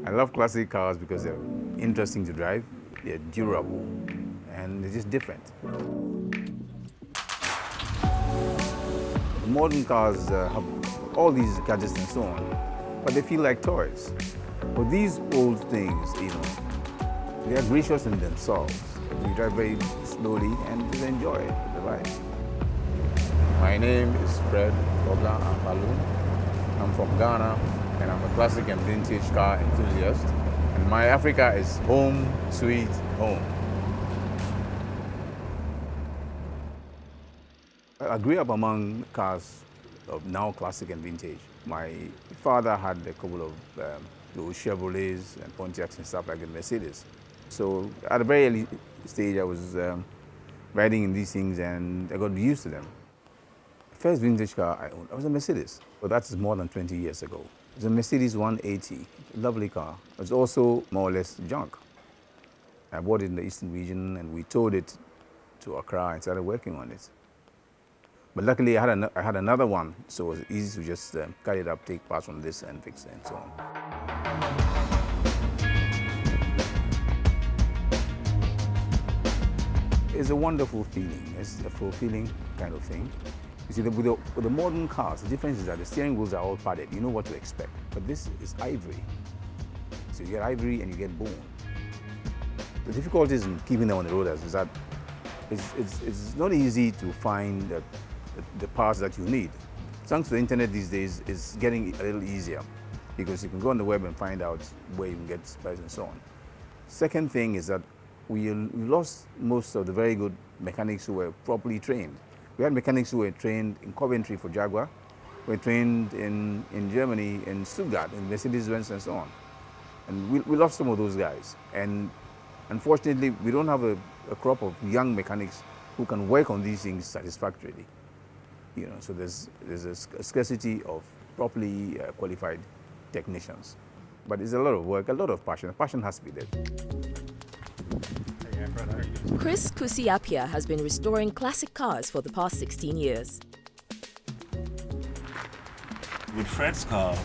I love classic cars because they're interesting to drive, they're durable, and they're just different. Modern cars have all these gadgets and so on, but they feel like toys. But these old things, they are gracious in themselves. You drive very slowly and just enjoy the ride. My name is Fred Oga Ambalun. I'm from Ghana, and I'm a classic and vintage car enthusiast. And my Africa is home, sweet home. I grew up among cars of now classic and vintage. My father had a couple of those Chevrolets and Pontiacs and stuff like the Mercedes. So at a very early stage, I was riding in these things and I got used to them. The first vintage car I owned, was a Mercedes. But that's more than 20 years ago. It was a Mercedes 180, a lovely car. It was also more or less junk. I bought it in the eastern region and we towed it to Accra and started working on it. But luckily, I had another one, so it was easy to just carry it up, take parts from this and fix it and so on. It's a wonderful feeling. It's a fulfilling kind of thing. You see, with the modern cars, the difference is that the steering wheels are all padded. You know what to expect. But this is ivory. So you get ivory and you get bone. The difficulties in keeping them on the road is that it's not easy to find the parts that you need. Thanks to the internet these days, it's getting a little easier because you can go on the web and find out where you can get spares and so on. Second thing is that we lost most of the very good mechanics who were properly trained. We had mechanics who were trained in Coventry for Jaguar, were trained in Germany, in Stuttgart, in Mercedes-Benz and so on. And we lost some of those guys. And unfortunately, we don't have a crop of young mechanics who can work on these things satisfactorily. So there's a scarcity of properly qualified technicians. But it's a lot of work, a lot of passion. Passion has to be there. Chris Kusiapia has been restoring classic cars for the past 16 years. With Fred's car,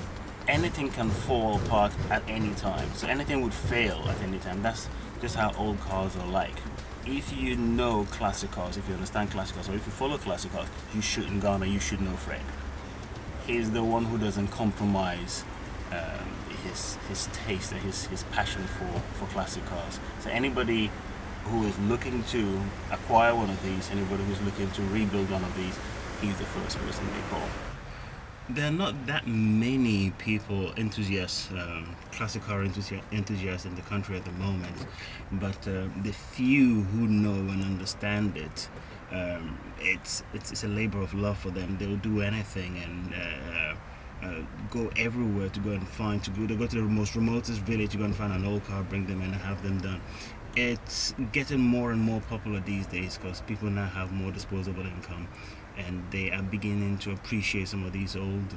anything can fall apart at any time. So anything would fail at any time. That's just how old cars are like. If you know classic cars, if you understand classic cars, or if you follow classic cars, in Ghana, you should know Fred. He's the one who doesn't compromise his taste and his passion for classic cars. So anybody who is looking to acquire one of these, anybody who's looking to rebuild one of these, he's the first person they call. There are not that many people, enthusiasts, classic car enthusiasts in the country at the moment, but the few who know and understand it, it's a labor of love for them. They'll do anything and go everywhere to go and find, they'll go to the most remotest village to go and find an old car, bring them in and have them done. It's getting more and more popular these days because people now have more disposable income and they are beginning to appreciate some of these old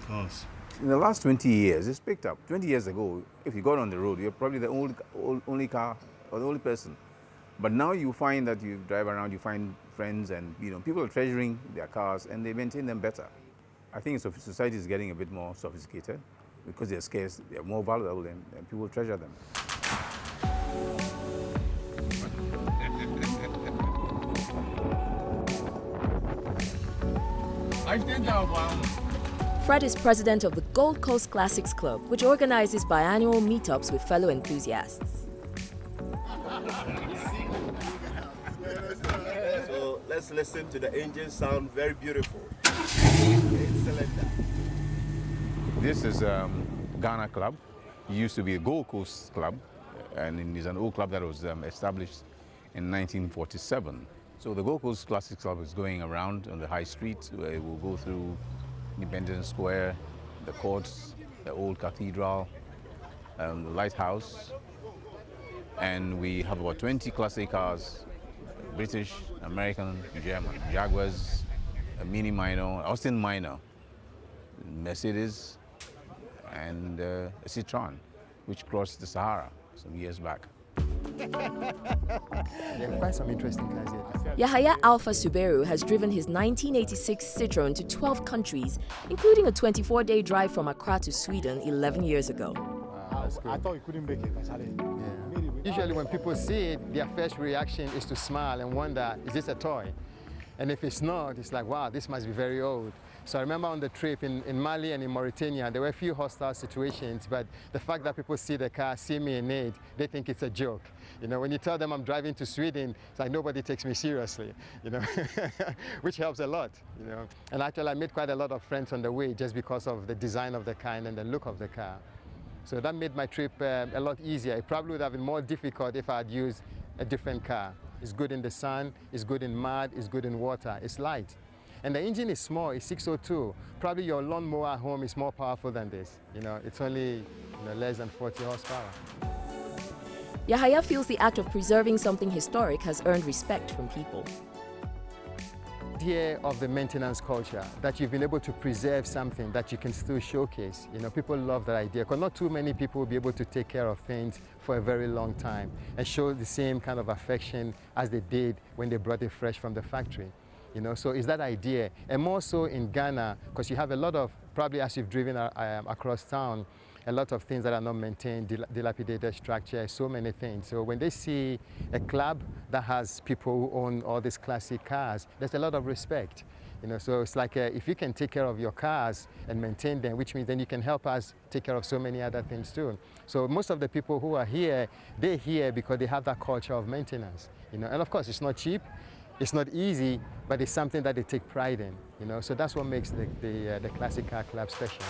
cars. In the last 20 years, it's picked up. 20 years ago, if you got on the road, you're probably the only car or the only person. But now you find that you drive around, you find friends and people are treasuring their cars and they maintain them better. I think society is getting a bit more sophisticated because they're scarce, they're more valuable and people treasure them. Fred is president of the Gold Coast Classics Club, which organizes biannual meetups with fellow enthusiasts. So let's listen to the engine sound, very beautiful. Excellent. This is Ghana Club. It used to be a Gold Coast Club, and it's an old club that was established in 1947. So the Gold Coast Classics Club is going around on the high street. It will go through Independence Square, the courts, the old cathedral, the lighthouse, and we have about 20 classic cars, British, American, German, Jaguars, a Mini Minor, Austin Minor, Mercedes, and a Citroen, which crossed the Sahara some years back. There are quite some interesting cars here. Yahaya Alpha Subaru has driven his 1986 Citroen to 12 countries, including a 24-day drive from Accra to Sweden 11 years ago. Wow. That's I good. thought you couldn't make it. Actually. Yeah. Usually when people see it, their first reaction is to smile and wonder, is this a toy? And if it's not, it's like, wow, this must be very old. So I remember on the trip in Mali and in Mauritania, there were a few hostile situations, but the fact that people see the car, see me in it, they think it's a joke. You know, when you tell them I'm driving to Sweden, it's like nobody takes me seriously, you know, which helps a lot, you know. And actually I made quite a lot of friends on the way just because of the design of the car and the look of the car. So that made my trip a lot easier. It probably would have been more difficult if I had used a different car. It's good in the sun, it's good in mud, it's good in water, it's light. And the engine is small, it's 602. Probably your lawnmower at home is more powerful than this. You know, it's only less than 40 horsepower. Yahaya feels the act of preserving something historic has earned respect from people. The idea of the maintenance culture, that you've been able to preserve something that you can still showcase. You know, people love that idea because not too many people will be able to take care of things for a very long time and show the same kind of affection as they did when they brought it fresh from the factory. You know, so it's that idea, and more so in Ghana, because you have a lot of, probably as you've driven across town, a lot of things that are not maintained, dilapidated structure, so many things. So when they see a club that has people who own all these classic cars, there's a lot of respect. You know, so it's like if you can take care of your cars and maintain them, which means then you can help us take care of so many other things too. So most of the people who are here, they're here because they have that culture of maintenance. You know, and of course it's not cheap. It's not easy, but it's something that they take pride in, you know. So that's what makes the Classic Car Club special.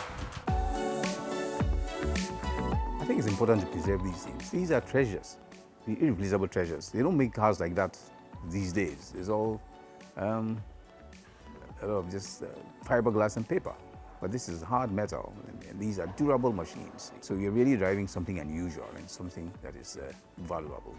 I think it's important to preserve these things. These are treasures, irreplaceable treasures. They don't make cars like that these days. It's all a lot of just fiberglass and paper. But this is hard metal, and these are durable machines. So you're really driving something unusual and something that is valuable.